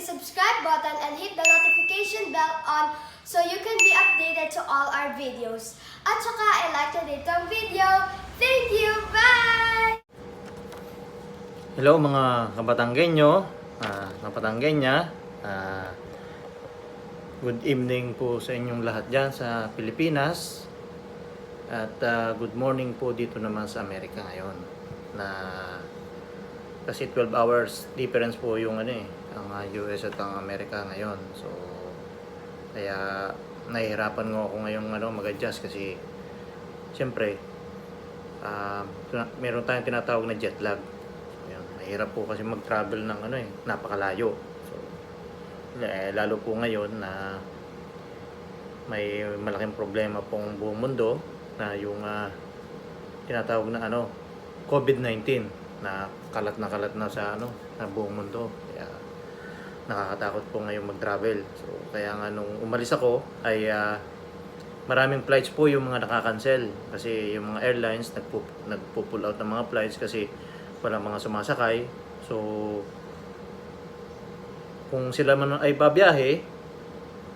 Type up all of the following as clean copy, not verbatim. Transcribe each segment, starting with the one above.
subscribe button and hit the notification bell on so you can be updated to all our videos. At saka i-like na dito ang video. Thank you! Bye! Hello mga Kapatanggenyo, Kapatanggenya. Good evening po sa inyong lahat dyan sa Pilipinas. At good morning po dito naman sa Amerika ngayon. Kasi 12 hours difference po yung ang US at ang Amerika ngayon. So kaya nahihirapan nga ako ngayong mag-adjust kasi siyempre meron tayong tinatawag na jet lag. Ayun, mahirap po kasi mag-travel ng napakalayo. So lalo po ngayon na may malaking problema pong buong mundo na yung tinatawag na COVID-19 na kalat na sa na buong mundo. Kaya nakakatakot po ngayon mag-travel. So kaya nga nung umalis ako ay maraming flights po yung mga nakakancel kasi yung mga airlines nagpo-pull out ng mga flights kasi walang mga sumasakay. So kung sila man ay babiyahe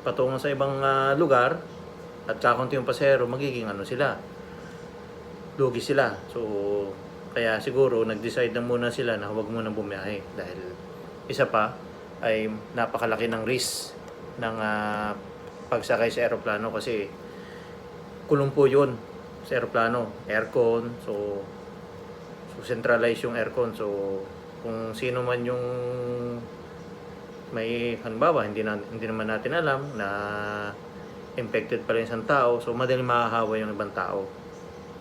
patungo sa ibang lugar at kakunti yung pasahero, magiging sila, lugi sila. So kaya siguro nag-decide na muna sila na huwag muna bumiyahe dahil isa pa ay napakalaki ng risk ng pagsakay sa eroplano kasi kulong po yun sa eroplano, aircon. So centralize yung aircon. So kung sino man yung may halimbawa hindi naman natin alam na infected pa rin isang tao, so madaling mahahawa yung ibang tao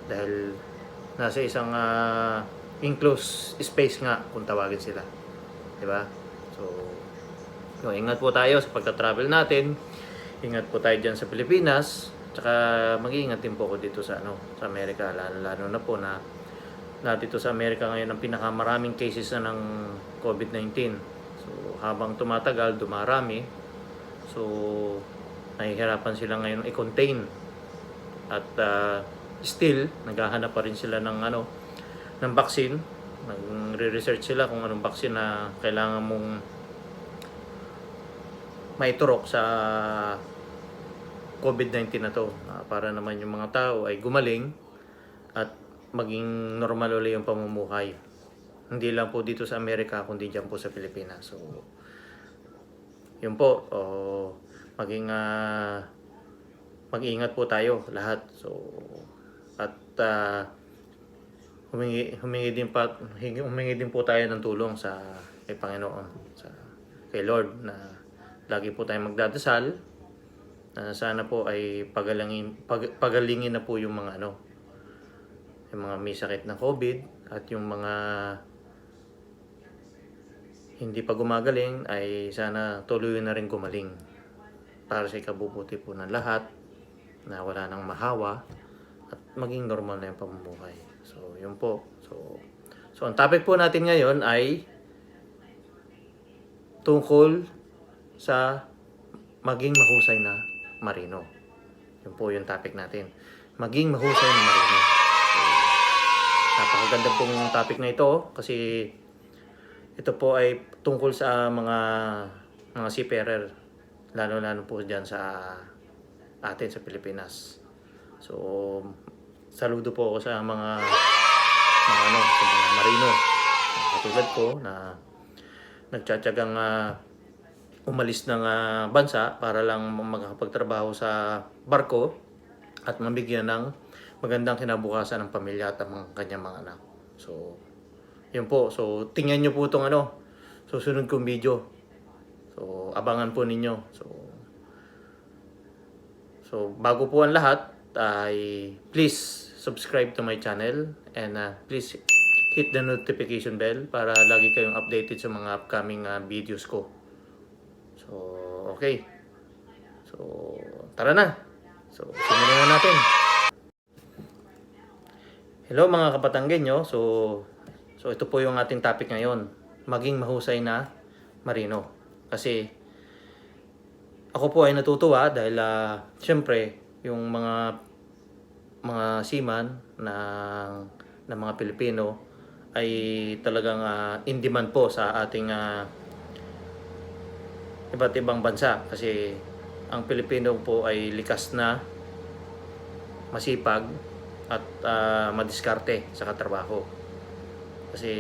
dahil nasa isang enclosed space nga kung tawagin sila, di ba? So ingat po tayo sa pagta-travel natin, ingat po tayo dyan sa Pilipinas, tsaka mag-iingat din po ako dito sa sa Amerika, lalo na po na dito sa Amerika ngayon ang pinakamaraming cases na ng COVID-19. So habang tumatagal, dumarami. So nahihirapan sila ngayon i-contain at still naghahanap pa rin sila ng ng vaccine. Nagre-research sila kung anong vaccine na kailangan mong maiturok sa COVID-19 na to para naman yung mga tao ay gumaling at maging normal ulit yung pamumuhay. Hindi lang po dito sa Amerika kundi dyan po sa Pilipinas. So yun po, mag-ingat po tayo lahat. So at humingi din po tayo ng tulong sa kay Panginoon, kay Lord, na lagi po tayong magdadasal na sana po ay pagalingin na po yung mga yung mga may sakit na COVID at yung mga hindi pa gumagaling ay sana tuloy na rin gumaling para sa ikabubuti po ng lahat, na wala nang mahawa at maging normal na yung pamumuhay. So yun po. So ang topic po natin ngayon ay tungkol sa maging mahusay na marino. Yun po yung topic natin. Maging mahusay na marino. So, napakaganda pong topic na ito kasi ito po ay tungkol sa mga seafarer, lalo po dyan sa atin sa Pilipinas. So saludo po ako sa mga marino katulad ko na nagtsatsagang umalis ng bansa para lang makapagtrabaho sa barko at mabigyan ng magandang kinabukasan ng pamilya at ang kanyang mga anak. So yun po. So tingnan nyo po itong susunod kong video. So abangan po ninyo. So bago po ang lahat ay please subscribe to my channel and please hit the notification bell para lagi kayong updated sa mga upcoming videos ko. So okay. So tara na. So simulan na natin. Hello mga Kapatanggenyo. So ito po yung ating topic ngayon, maging mahusay na marino. Kasi ako po ay natutuwa dahil siyempre yung mga seaman na mga Pilipino ay talagang in demand po sa ating iba't ibang bansa kasi ang Pilipino po ay likas na, masipag at madiskarte sa katrabaho. Kasi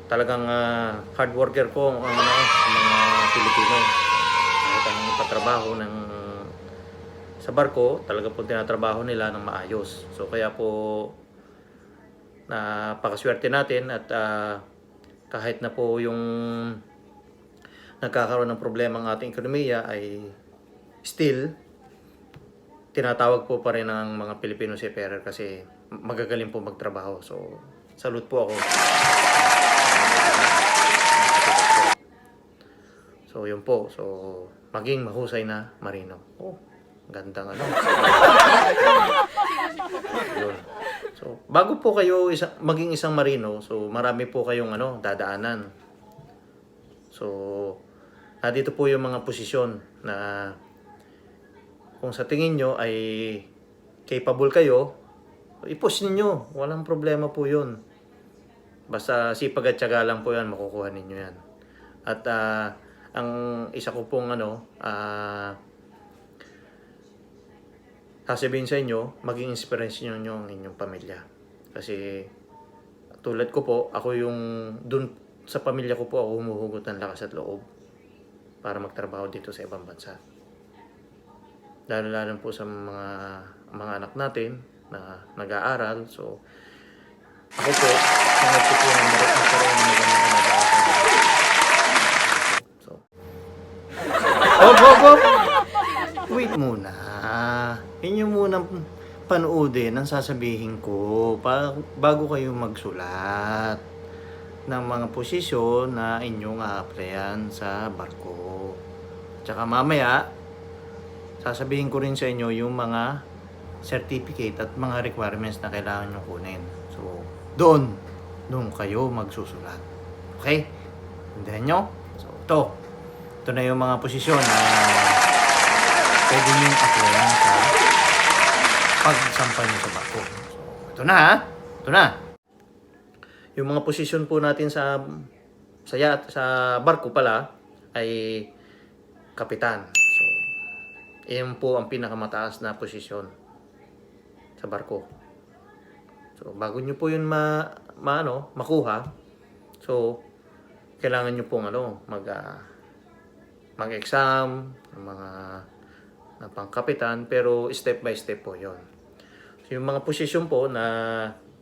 talagang hard worker po ang mga Pilipino. Kahit anong patrabaho sa barko, talaga po tinatrabaho nila ng maayos. So kaya po napakaswerte natin at kahit na po yung nagkakaroon ng problema ang ating ekonomiya ay still tinatawag po pa rin ng mga Filipino seafarer kasi magagaling po magtrabaho. So salute po ako. So yun po. So maging mahusay na marino. Oh, gandang ano. Yun. So bago po kayo maging isang marino, so marami po kayong dadaanan. So dito po yung mga posisyon na kung sa tingin nyo ay capable kayo, i-push ninyo. Walang problema po yun. Basta sipag at tiyaga lang po yan, makukuha ninyo yan. At ang isa ko pong sasabihin sa inyo, maging inspiration nyo ang inyong pamilya. Kasi tulad ko po, ako yung dun sa pamilya ko po ako humuhugot ng lakas at loob para magtrabaho dito sa ibang bansa. Lalo po sa mga anak natin na nag-aaral. So ako po, sangat ko po ng magkaroon ng magandang kinabakasan. So, wait muna. Inyo munang panoodin ang sasabihin ko bago kayo magsulat ng mga posisyon na inyong a-applyan sa barko. Tsaka mamaya, sasabihin ko rin sa inyo yung mga certificate at mga requirements na kailangan nyo kunin. So, doon kayo magsusulat. Okay? Hindihan nyo? So, ito na yung mga posisyon na pwede nyo applyan sa pagsampa nyo sa barko. So, ito na ha? Ito na. Yung mga posisyon po natin sa barko pala ay kapitan. So, iyon po ang pinakamataas na posisyon sa barko. So, bago nyo po yun makuha, so, kailangan nyo pong mag-exam, mga pangkapitan, pero step by step po yun. So, yung mga posisyon po na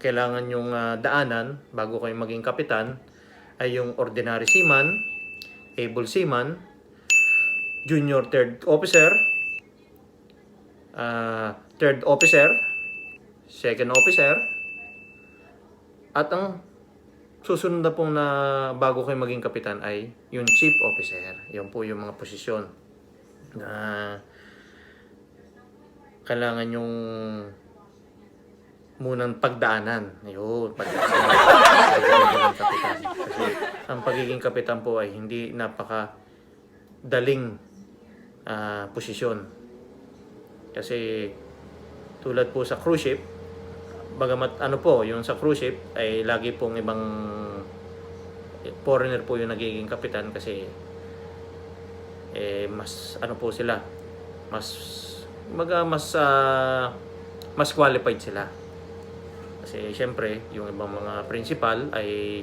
kailangan yung daanan bago kayo maging kapitan ay yung ordinary seaman, able seaman, junior third officer, third officer, second officer, at ang susunod na pong bago kayo maging kapitan ay yung chief officer. Yan po yung mga posisyon na kailangan yung munang pagdaanan. Yun, pagdaanan. Kapitan. Kasi ang pagiging kapitan po ay hindi napakadaling posisyon. Kasi tulad po sa cruise ship, bagamat yung sa cruise ship ay lagi pong ibang foreigner po yung nagiging kapitan kasi mas po sila, mas qualified sila. Kasi syempre, yung ibang mga principal ay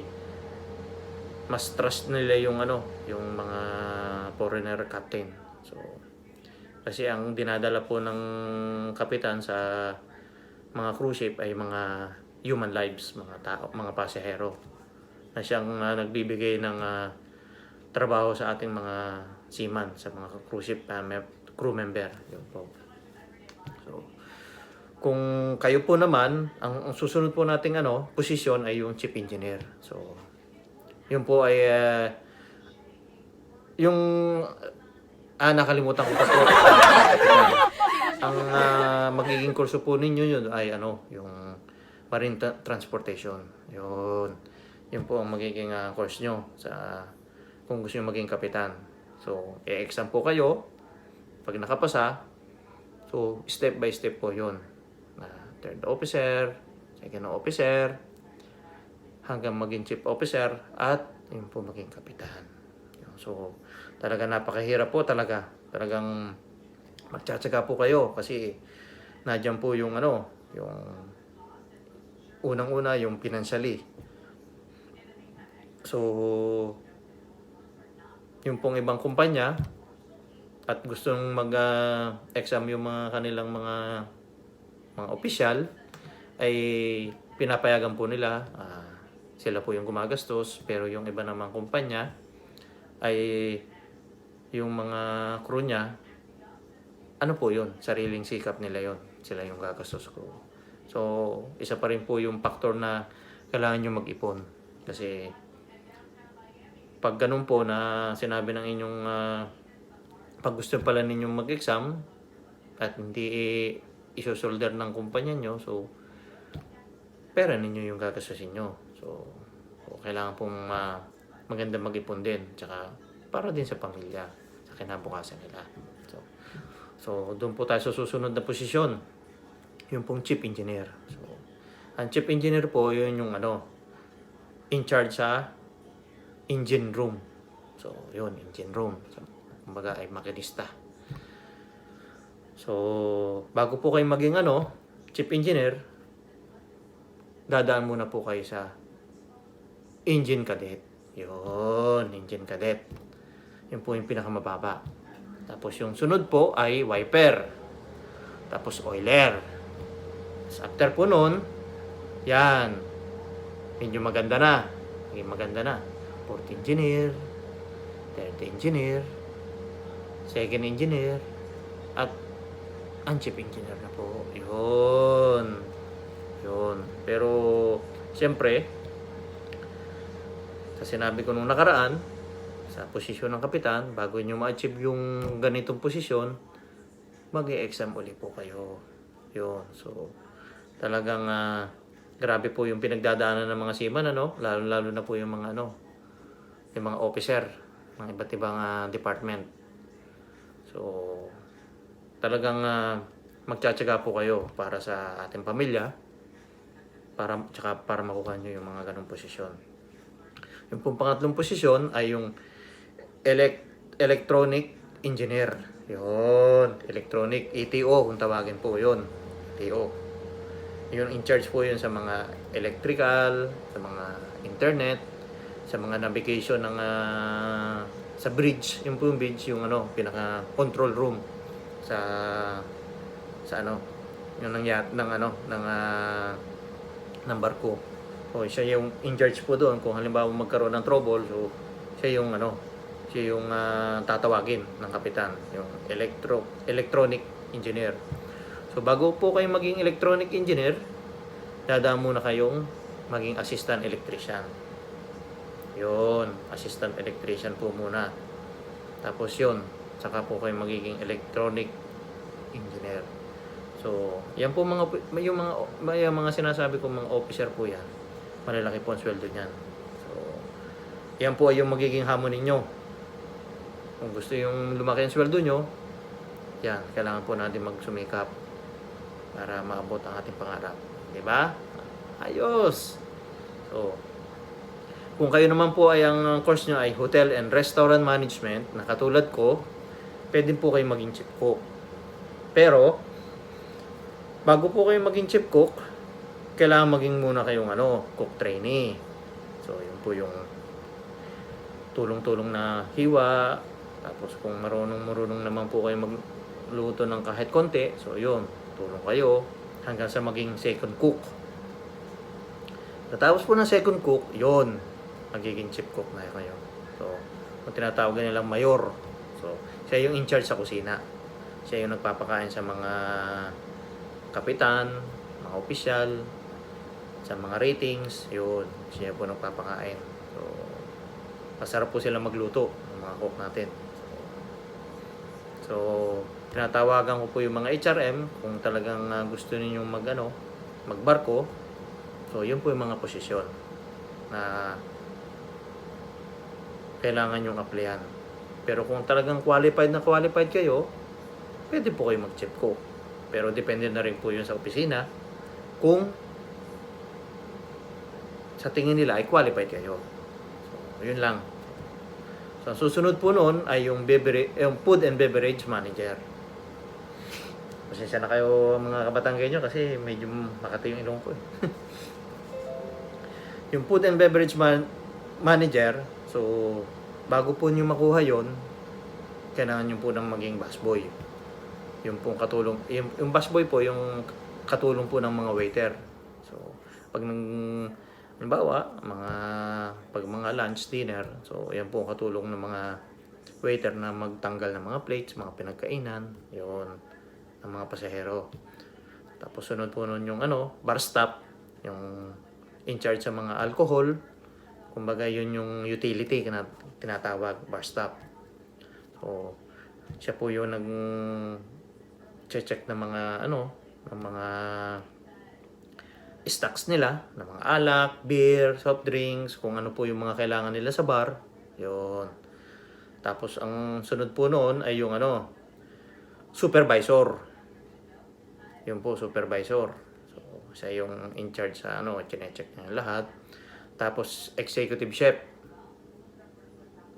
mas trust nila yung mga foreigner captain. So kasi ang dinadala po ng kapitan sa mga cruise ship ay mga human lives, mga tao, mga pasahero na siyang nagbibigay ng trabaho sa ating mga seaman, sa mga cruise ship crew member. Yun po. So, kung kayo po naman, ang susunod po nating posisyon ay yung chief engineer. So, yun po ay nakalimutan ko pa po. Ang magiging kurso po ninyo yun ay yung marine transportation. Yun po ang magiging course nyo kung gusto nyo maging kapitan. So, exam po kayo. Pag nakapasa, so step by step po yun. Third officer, second officer, hanggang maging chief officer at yun po maging kapitan. So, talaga napakahirap po talaga. Talagang magtsatsaga po kayo kasi nandiyan po yung yung unang-una yung financially. So, yung pong ibang kumpanya at gustong mag-exam yung mga kanilang mga opisyal ay pinapayagan po nila, sila po yung gumagastos, pero yung iba namang kumpanya ay yung mga crew niya, ano po yun, sariling sikap nila yun, sila yung gagastos ko. So, isa pa rin po yung factor na kailangan nyo mag-ipon. Kasi, pag ganun po na sinabi ng inyong, pag gusto pala ninyong mag-exam, at hindi isosolder ng kumpanya nyo, so, pera ninyo yung gagastusin nyo. So, kailangan pong maganda mag-ipon din. Tsaka, para din sa pamilya, sa kinabukasan nila. So doon po tayo sa susunod na posisyon. Yung pong chief engineer. So, ang chief engineer po, yun yung in charge sa engine room. So, yun, engine room. So, kumbaga ay makinista. So, bago po kayo maging chief engineer, dadaan muna po kayo sa engine cadet. Yun, engine cadet. Yun po yung pinakamababa. Tapos yung sunod po ay wiper. Tapos oiler. Tapos after po nun, yan. Medyo maganda na. Maganda na. Fourth engineer, third engineer, second engineer, at ang chief engineer na po. Yun. Yun. Pero, siyempre, sa sinabi ko nung nakaraan, sa posisyon ng kapitan, bago nyo ma-achieve yung ganitong posisyon, mag-e-exam uli po kayo. Yun. So, talagang grabe po yung pinagdadaanan ng mga seaman, lalo-lalo na po yung mga yung mga officer ng iba't ibang department. So, talagang magtsatsaga po kayo para sa ating pamilya, para makuha nyo yung mga ganong posisyon. Yung pong pangatlong posisyon ay yung electronic engineer. Yun, electronic, ETO kung tawagin po yun. ETO. Yun, in charge po yun sa mga electrical, sa mga internet, sa mga navigation ng sa bridge. Yung po yung bridge, yung pinaka control room sa yung ng barko. So, siya yung in charge po doon kung halimbawa magkaroon ng trouble, so siya yung tatawagin ng kapitan, yung electronic engineer. So bago po kayo maging electronic engineer, dadaan muna kayong maging assistant electrician. Yun, assistant electrician po muna. Tapos yun, saka po kayo magiging electronic engineer. So, yan po yung mga sinasabi ko, mga officer po yan. Malalaki po ang sweldo niyan. So, yan po ay yung magiging hamon ninyo. Kung gusto yung lumaki ang sweldo nyo, yan, kailangan po natin magsumikap para maabot ang ating pangarap. Diba? Ayos! So, kung kayo naman po ay ang course nyo ay Hotel and Restaurant Management, na katulad ko, pwede po kayo maging chief cook. Pero, bago po kayo maging chief cook, kailangan maging muna kayong cook trainee. So, yun po yung tulong-tulong na hiwa. Tapos kung marunong naman po kayo magluto ng kahit konti, so yun, tulong kayo hanggang sa maging second cook. Tapos po ng second cook, yun, magiging chief cook na kayo. So, kung tinatawag nilang mayor, so, siya yung in charge sa kusina. Siya yung nagpapakain sa mga kapitan, mga opisyal, sa mga ratings, yun, siya po nagpapakain. So, masarap po sila magluto ng mga cook natin. So, tinatawagan ko po yung mga HRM kung talagang gusto ninyong magbarko. So, yun po yung mga posisyon na kailangan yung applyan. Pero kung talagang qualified kayo, pwede po kayo mag-chief cook. Pero depende na rin po yun sa opisina kung sa tingin nila ay qualified kayo. So, yun lang. So, So, susunod po noon ay yung food and beverage manager. Pasensya na kayo mga Kabatanggenyo kasi medyo makati yung ilong ko eh. Yung food and beverage manager, so bago po nyo makuha yon, kailangan nyo po ng maging busboy. Yung pong katulong, yung busboy po yung katulong po ng mga waiter. So pag halimbawa, pag mga lunch, dinner, so yan po ang katulong ng mga waiter na magtanggal ng mga plates, mga pinagkainan, yon ng mga pasahero. Tapos sunod po nun yung bar staff, yung in charge sa mga alcohol, kumbaga yun yung utility na tinatawag, bar staff. So siya po yung check ng mga ng mga stocks nila, ng mga alak, beer, soft drinks, kung ano po yung mga kailangan nila sa bar. Yun. Tapos ang sunod po noon ay yung supervisor. Yun po, supervisor. So siya yung in charge sa chine-check niya lahat. Tapos executive chef.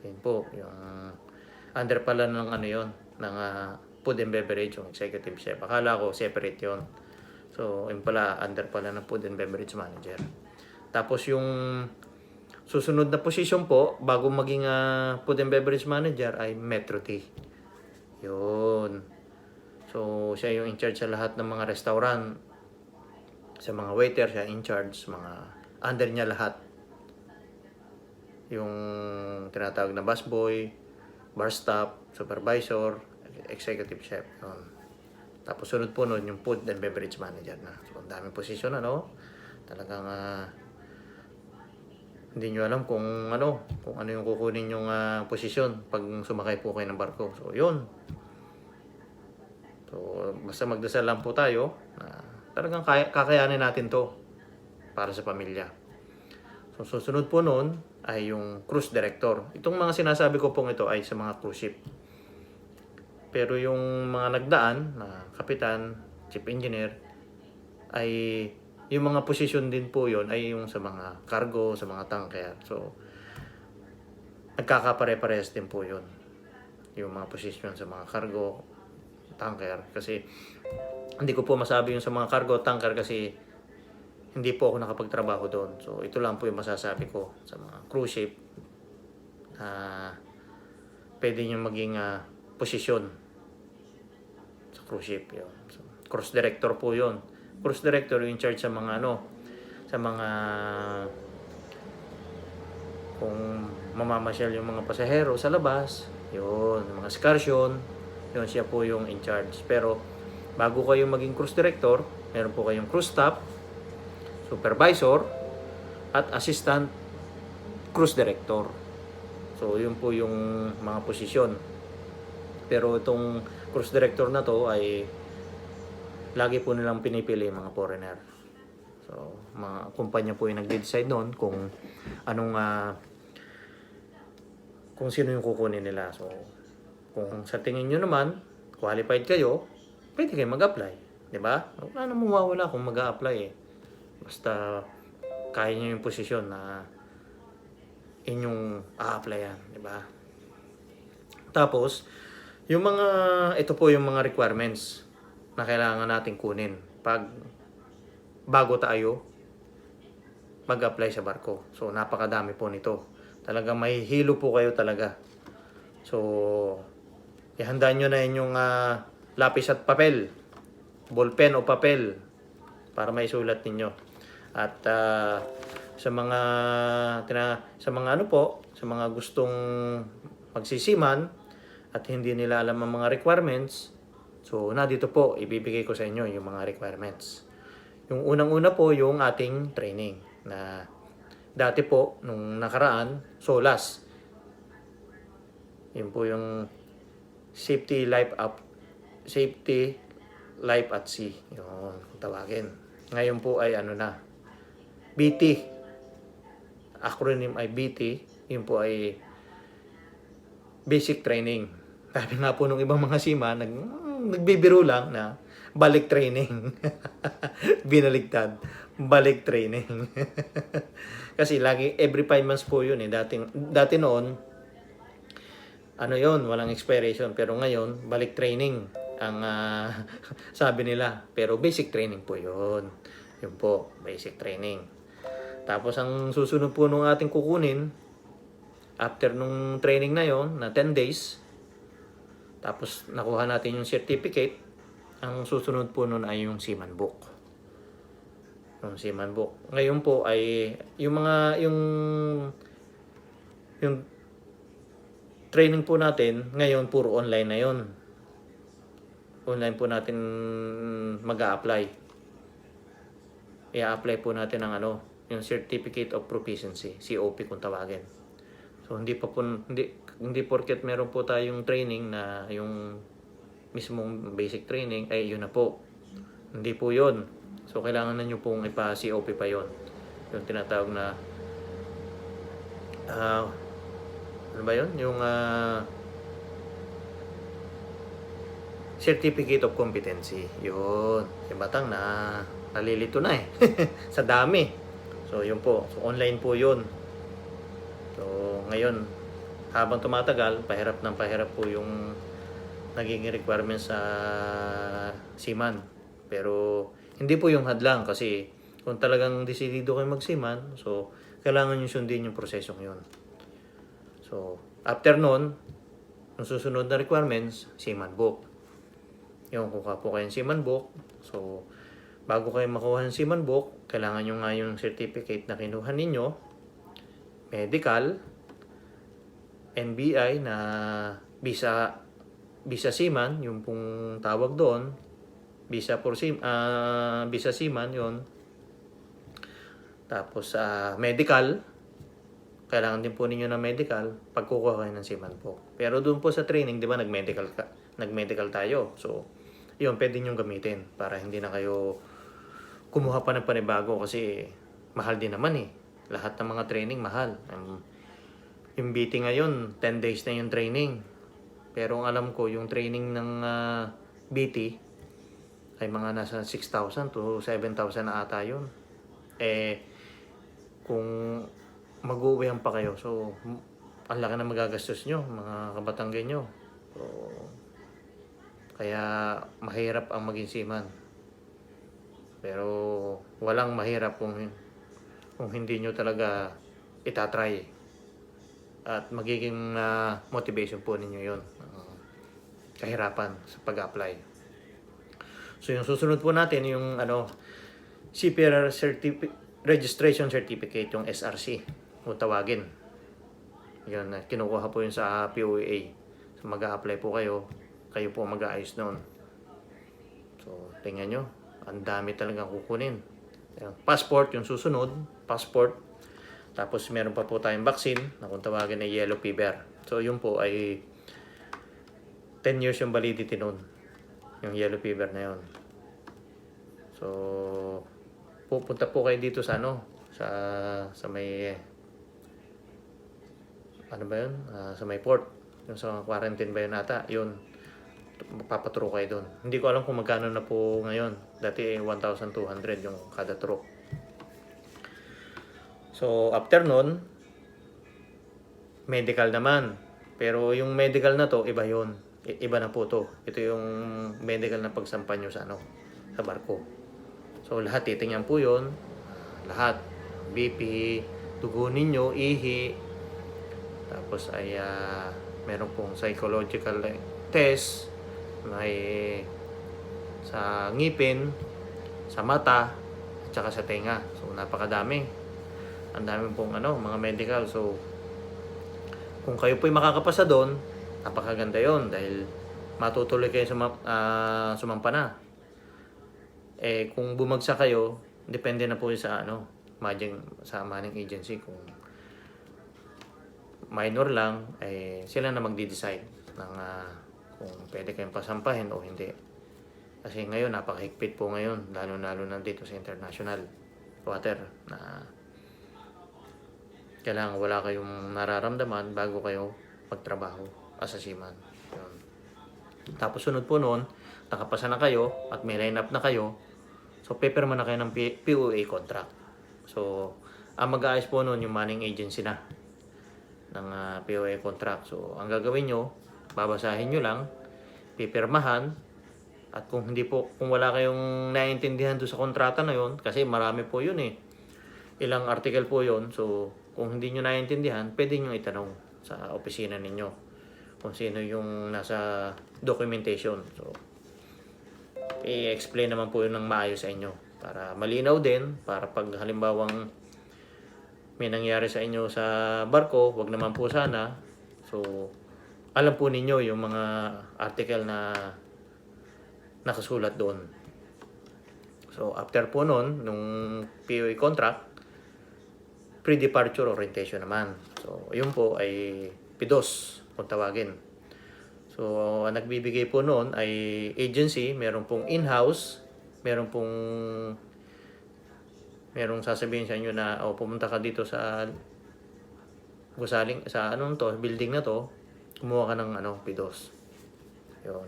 Yun po, yung under pala ng yun, ng food and beverage, yung executive chef. Akala ko separate yun. So, yun pala, under pala ng food and beverage manager. Tapos yung susunod na position po, bago maging food and beverage manager, ay Metro T. Yun. So, siya yung in charge sa lahat ng mga restaurant. Sa mga waiter, siya in charge. Mga under niya lahat. Yung tinatawag na busboy, bar staff, supervisor, executive chef. Yun. Tapos sunod po nun yung food and beverage manager na. So, ang daming posisyon, talagang hindi nyo alam kung ano yung kukunin yung posisyon pag sumakay po kayo ng barko. So, yun. So, basta magdasal lang po tayo na talagang kakayanin natin to para sa pamilya. So, susunod po nun ay yung cruise director. Itong mga sinasabi ko pong ito ay sa mga cruise ship. Pero yung mga nagdaan na kapitan, chief engineer, ay yung mga posisyon din po yon ay yung sa mga cargo, sa mga tanker. So, nagkakapare-pares din po yun. Yung mga posisyon sa mga cargo, tanker. Kasi, hindi ko po masabi yung sa mga cargo, tanker kasi hindi po ako nakapagtrabaho doon. So, ito lang po yung masasabi ko sa mga cruise ship na pwede nyo maging posisyon sa cruise ship. Yun. So, cruise director po yun. Cruise director yung in charge sa mga sa mga kung mamamasyal yung mga pasahero sa labas, yun, mga excursion, yun, siya po yung in charge. Pero bago kayo maging cruise director, meron po kayong cruise staff, supervisor, at assistant cruise director. So, yun po yung mga posisyon. Pero itong cruise director na to ay lagi po nilang pinipili mga foreigner. So, mga kumpanya po yung nag-decide noon kung anong kung sino yung kukunin nila. So, kung sa tingin nyo naman, qualified kayo, pwede kayo mag-apply. Diba? Wala namang mawawala kung mag-a-apply eh. Basta kaya nyo yung posisyon na inyong a-applyan. Diba? Tapos, yung ito po yung mga requirements na kailangan natin kunin bago tayo mag-apply sa barko. So, napakadami po nito. Talagang may hilo po kayo talaga. So, ihandaan nyo na yung lapis at papel, ballpen o papel para maisulat ninyo. At sa mga sa mga gustong magsisiman at hindi nila alam ang mga requirements, so dito po ibibigay ko sa inyo yung mga requirements. Yung unang-una po yung ating training na dati po nung nakaraan, SOLAS. Yun po yung safety life at sea. Yun, tawagin. Ngayon po ay BT. Acronym ay BT. Yun po ay basic training. Sabi nga po nung ibang mga seaman, nagbibiro lang na balik training. Binaligtad. Balik training. Kasi lagi, every 5 months po yun eh. Dati noon, ano yon, walang expiration. Pero ngayon, balik training ang sabi nila. Pero basic training po yun. Yun po, basic training. Tapos ang susunod po nung ating kukunin, after nung training na yon na 10 days, tapos nakuha natin yung certificate, ang susunod po nun ay yung Seaman Book. Yung Seaman Book. Ngayon po ay yung training po natin, ngayon puro online na yon. Online po natin mag-a-apply. I-apply po natin ang yung Certificate of Proficiency, COP kung tawagin. So hindi porket meron po tayong training na yung mismong basic training ay yun na po. Hindi po yun. So kailangan na nyo pong ipa-COP pa yon. Yung tinatawag na ano ba yun? Yung Certificate of Competency. Yun. Si Batang nalilito na eh. Sa dami. So yun po. So online po yun. So ngayon, habang tumatagal, pahirap po yung naging requirements sa seaman. Pero hindi po yung hadlang kasi kung talagang desidido kayo mag-seaman, so kailangan nyo sundin yung prosesong yun. So after nun, yung susunod na requirements, Seaman Book. Yung kuha po kayong Seaman Book. So bago kayo makuha ng Seaman Book, kailangan nyo nga yung certificate na kinuha ninyo, medical, NBI na visa seaman, yung pong tawag doon, visa seaman yon. Tapos medical, kailangan din po ninyo ng medical pag kukuha kayo ng seaman book. Pero doon po sa training, di ba, nag-medical tayo. So yun, pwede nyo gamitin para hindi na kayo kumuha pa ng panibago kasi mahal din naman eh. Lahat ng mga training mahal. Yung BT ngayon, 10 days na yung training. Pero ang alam ko, yung training ng BT ay mga nasa 6,000 to 7,000 na ata yun. Kung mag-uwihan pa kayo, so ang laki na magagastos nyo, mga kabatanggen nyo. So, kaya mahirap ang maging seaman. Pero walang mahirap kung hindi nyo talaga itatry. At magiging motivation po ninyo yun. Kahirapan sa pag-apply. So yung susunod po natin yung CPR Registration Certificate, yung SRC kung tawagin. Yun, kinukuha po yun sa POA. So mag-a-apply po kayo po mag-aayos noon. So tingnan nyo, ang dami talagang kukunin. Passport yung susunod, passport. Tapos meron pa po tayong vaccine na kung tawagin ay yellow fever. So yun po ay 10 years yung validity nun. Yung yellow fever na yun. So pupunta po kayo dito sa sa may ba yun? Sa may port. Yung sa quarantine ba yun ata? Yun. Papaturo kayo doon. Hindi ko alam kung magkano na po ngayon. Dati 1,200 yung kada truck. So, after nun, medical naman. Pero yung medical na to, iba yun. Iba na po to. Ito yung medical na pagsampan nyo sa sa barko. So, lahat titingnan po yun. Lahat. BP, dugo ninyo, ihi. Tapos ay meron pong psychological test. May sa ngipin, sa mata, at saka sa tenga. So, napakadami. Ang dami pong mga medical. So kung kayo po'y makakapasa doon, napakaganda yon dahil matutuloy kayo sumampa na. Kung bumagsak kayo, depende na po sa sa manning agency. Kung minor lang, sila na magde-decide ng kung pwede kayong pasampahin o hindi. Kasi ngayon napakahigpit po ngayon, lalo na dito sa international water na kailangan wala kayong nararamdaman bago kayo magtrabaho as a seaman. Yun. Tapos sunod po noon, nakapasa na kayo at may line up na kayo, so paperman na kayo ng POA contract. So ang mag-aayos po noon yung manning agency na. ng POA contract. So, ang gagawin nyo, babasahin nyo lang, pipirmahan, at kung wala kayong naiintindihan doon sa kontrata na yon, kasi marami po yun eh. Ilang article po yon. So, kung hindi nyo naiintindihan, pwede nyo itanong sa opisina ninyo kung sino yung nasa documentation. So, i-explain naman po yun ng maayos sa inyo para malinaw din, para pag halimbawang may nangyari sa inyo sa barko, wag naman po sana. So, alam po ninyo yung mga article na nakasulat doon. So, after po nun, nung POA contract, pre-departure orientation naman. So, yun po ay PIDOS kung tawagin. So, ang nagbibigay po noon ay agency, meron pong in-house, merong sasabihin sa inyo na pumunta ka dito sa gusaling sa building na to, kumuha ka ng PIDOS. Yun.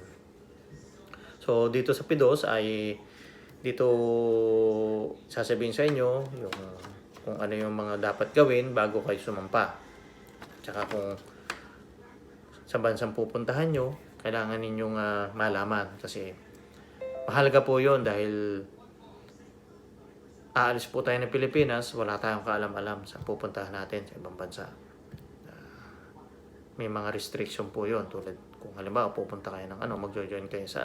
So, dito sa PIDOS ay dito sasabihin sa inyo yung kung ano yung mga dapat gawin bago kayo sumampa. Tsaka kung sa bansang pupuntahan nyo, kailangan ninyong malaman kasi mahalaga po yun dahil aalis po tayo ng Pilipinas, wala tayong kaalam-alam sa pupuntahan natin sa ibang bansa. May mga restriction po yun tulad kung halimbawa pupunta kayo ng magjo-join kayo sa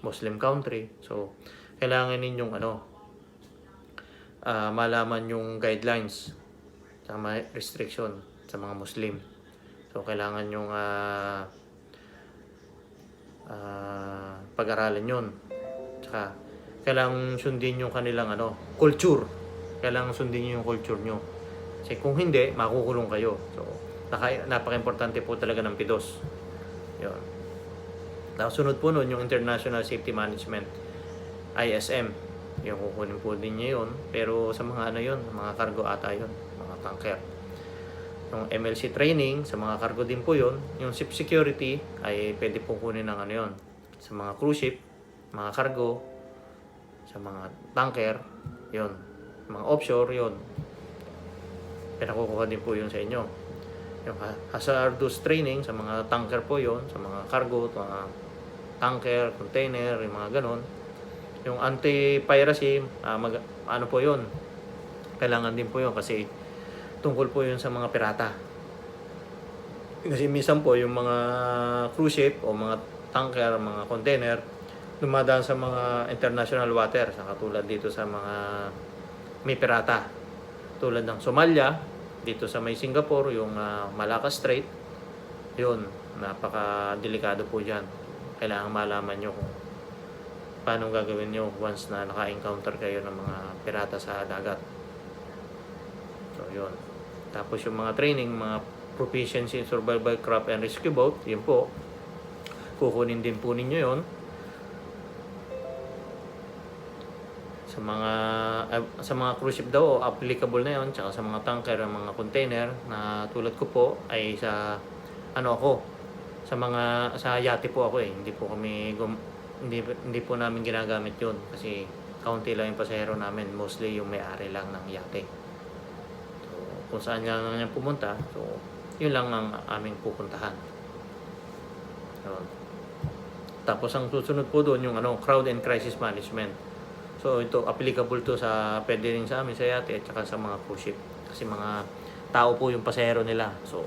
Muslim country. So, kailangan ninyong malaman yung guidelines sa mga restriction sa mga Muslim. So, kailangan yung pag-aralan yun. Tsaka, kailangan sundin yung kanilang culture. Kailangan sundin nyo yung culture nyo. Kasi kung hindi, makukulong kayo. So, napaka-importante po talaga ng PIDOS. Yun. Sunod po nun, yung International Safety Management, ISM. Yung kukunin po din nyo yun. Pero sa mga mga cargo ata yun, mga tanker. Yung MLC training, sa mga cargo din po yun. Yung ship security, ay pwede po kunin ng yun. Sa mga cruise ship, mga cargo, sa mga tanker, yun. Mga offshore, yun. Pinakukuha din po yun sa inyo. Yung hazardous training, sa mga tanker po yun, sa mga cargo, mga tanker, container, yung mga ganon. Yung anti-piracy, po yun. Kailangan din po yun kasi tungkol po yun sa mga pirata. Kasi minsan po yung mga cruise ship o mga tanker, mga container, dumadaan sa mga international water, sa katulad dito sa mga may pirata. Tulad ng Somalia, dito sa may Singapore, yung Malacca Strait, yun, napaka-delikado po dyan. Kailangan malaman nyo kung paano gagawin nyo once na naka-encounter kayo ng mga pirata sa dagat. So, yun. Tapos yung mga training, mga proficiency in survival craft and rescue boat, yun po. Kukunin din po ninyo yun. Sa mga cruise ship daw, applicable na yun. Tsaka sa mga tanker, mga container, na tulad ko po, ay sa sa yate po ako eh. Hindi po namin ginagamit yun kasi kaunti lang yung pasahero namin, mostly yung may-ari lang ng yate. So, kung saan lang niya pumunta, so yun lang ang aming pupuntahan. So, tapos ang susunod po doon yung crowd and crisis management. So ito applicable to pwede rin sa amin sa yate at saka sa mga cruise ship kasi mga tao po yung pasahero nila. So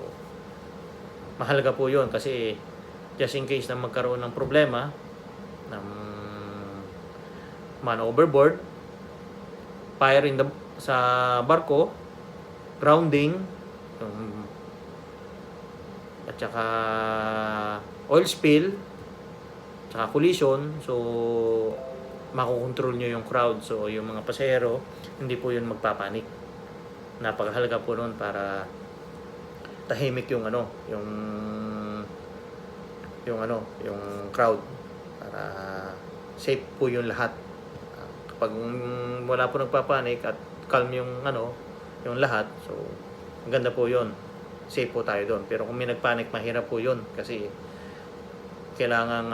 mahalaga po yun kasi just in case na magkaroon ng problema ng man overboard, fire sa barko, grounding, at saka oil spill, tsaka collision. So makokontrol nyo yung crowd. So yung mga pasahero, hindi po yun magpapanik. Napakahalaga po nun para tahimik yung crowd, para safe po yung lahat. Kapag wala po nagpapanik at calm yung lahat, so maganda po yun, safe po tayo doon. Pero kung may nagpanik, mahirap po yun kasi kailangan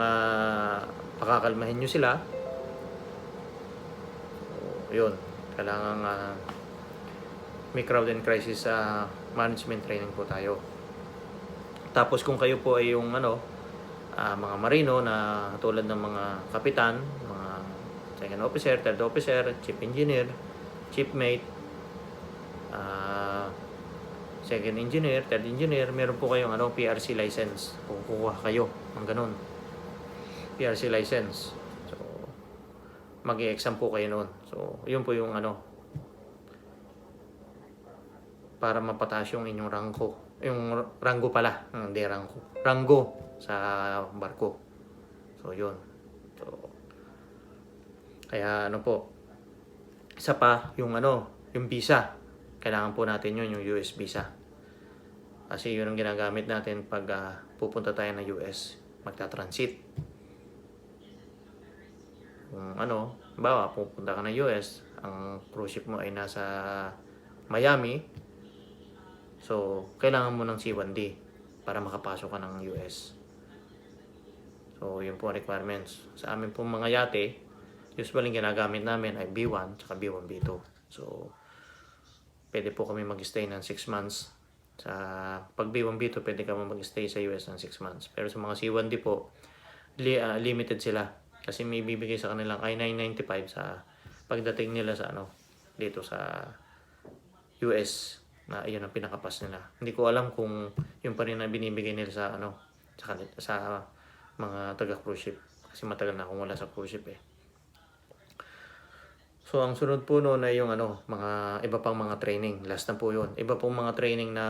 pakakalmahin nyo sila. So, yun, kailangan may crowd and crisis management training po tayo. Tapos kung kayo po ay yung mga marino na tulad ng mga kapitan, mga second officer, third officer, chief engineer, chief mate, second engineer, third engineer, meron po kayong PRC license. Kung kukuha kayo ng ganun, PRC license. So, mag-i-exam po kayo noon. So, yun po yung para mapataas yung inyong rangko. Yung ranggo pala, hindi rangko. Ranggo sa barko. So, yun. So, kaya po, isa pa, yung yung visa. Kailangan po natin yun, yung US visa. Kasi yun ang ginagamit natin pag pupunta tayo ng US, magta-transit. Kung bawa, pupunta ka ng US, ang cruise ship mo ay nasa Miami, so, kailangan mo ng C1D para makapasok ka ng US. So, yun po ang requirements. Sa amin po mga yate, usually ginagamit namin ay B1 tsaka B1, B2. So, pwede po kami mag-stay ng 6 months. Pag B1, B2, pwede kami mag-stay sa US ng 6 months. Pero sa mga C1D po, limited sila. Kasi may bibigay sa kanilang I-995 sa pagdating nila sa dito sa US. Na iyon ang pinakapas nila. Hindi ko alam kung yung pa rin na binibigay nila sa sa mga taga cruise ship, kasi matagal na akong wala sa cruise ship eh. So ang sunod po noon ay yung mga iba pang mga training. Last na po yun. Iba pong mga training na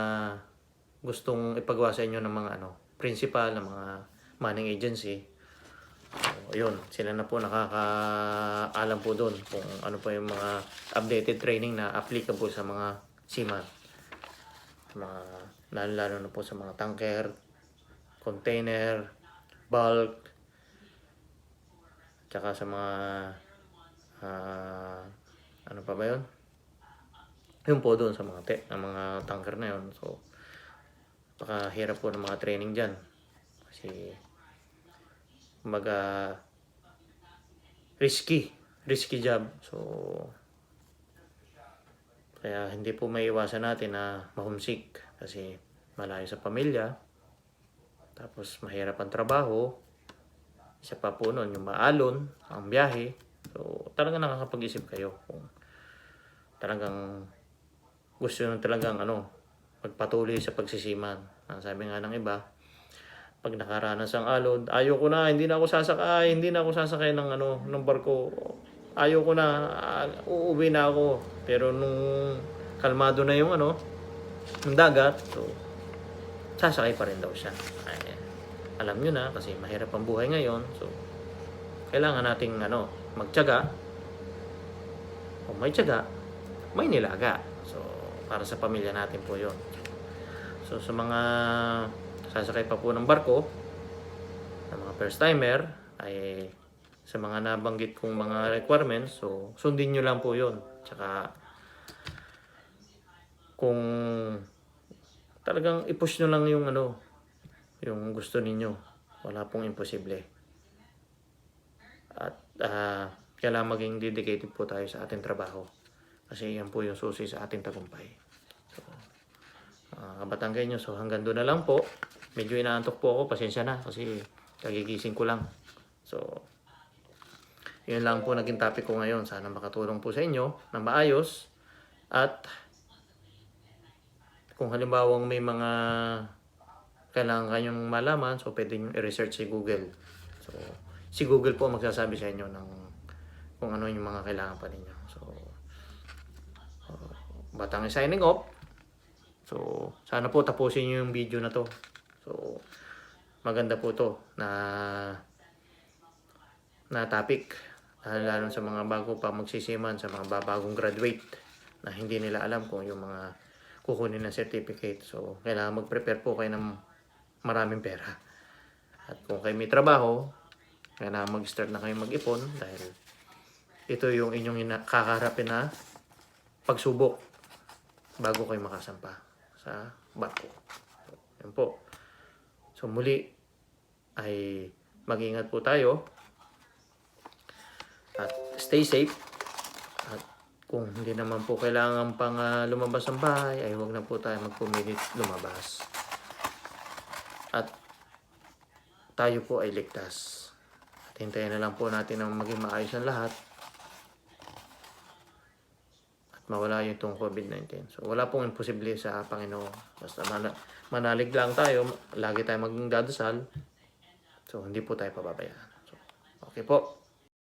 gustong ipagawa sa inyo ng mga principal, ng mga manning agency. So, yun, sila na po nakakaalam po doon kung ano pa yung mga updated training na applicable sa mga seaman. Lalo na po sa mga tanker, container, bulk, tsaka sa mga ano pa ba yun? Yun po doon sa mga mga tanker na yun. So, pakahirap po ng mga training dyan. Kasi, risky job. So, kaya hindi po may iwasan natin na ma-homesick kasi malayo sa pamilya. Tapos mahirap ang trabaho. Isa pa po nun, yung maalon, ang biyahe. So talagang nakakapag-isip kayo kung talagang gusto nyo talagang magpatuloy sa pagsisiman. Ang sabi nga ng iba, pag nakaranas ang alon, ayoko na, hindi na ako sasakay ng ng barko. Ayoko na, uuwi na ako. Pero nung kalmado na yung yung dagat, so sasakay pa rin daw siya. Ay, alam nyo na, kasi mahirap ang buhay ngayon. So, kailangan nating magtiyaga. Kung may tiyaga, may nilaga. So, para sa pamilya natin po yun. So, sa mga sasakay pa po ng barko, sa mga first timer, ay sa mga nabanggit kong mga requirements, so sundin nyo lang po yun. Tsaka kung talagang i-push nyo lang yung yung gusto ninyo, wala pong imposible. At kailangan maging dedicated po tayo sa ating trabaho, kasi yan po yung susi sa ating tagumpay. So, kabatanggay nyo, so hanggang doon na lang po. Medyo inaantok po ako, pasensya na kasi kagigising ko lang. So yun lang po naging topic ko ngayon. Sana makatulong po sa inyo na maayos. At kung halimbawang may mga kailangan kanyong malaman, so pwede nyo i-research si Google. So, si Google po magsasabi sa inyo ng kung ano yung mga kailangan pa ninyo. So, Batang signing off. So, sana po tapusin nyo yung video na to. So, maganda po to na topic. Lalo sa mga bago pa magsisiman, sa mga bagong graduate na hindi nila alam kung yung mga kukunin na certificate. So, kailangan mag-prepare po kayo ng maraming pera. At kung kayo may trabaho, kailangan mag-start na kayo mag-ipon dahil ito yung inyong kakaharapin na pagsubok bago kayo makasampa sa barko. So, yan po. So, muli ay mag-ingat po tayo. At stay safe. At kung hindi naman po kailangan pang lumabas ng bahay, ay huwag na po tayo magpumilit lumabas. at tayo po ay ligtas. At hintayin na lang po natin na maging maayos ang lahat at mawala yung itong COVID-19. So wala pong imposible sa Panginoon. Basta manalig lang tayo, lagi tayo magdadasal. So hindi po tayo pababayaan. So, okay po.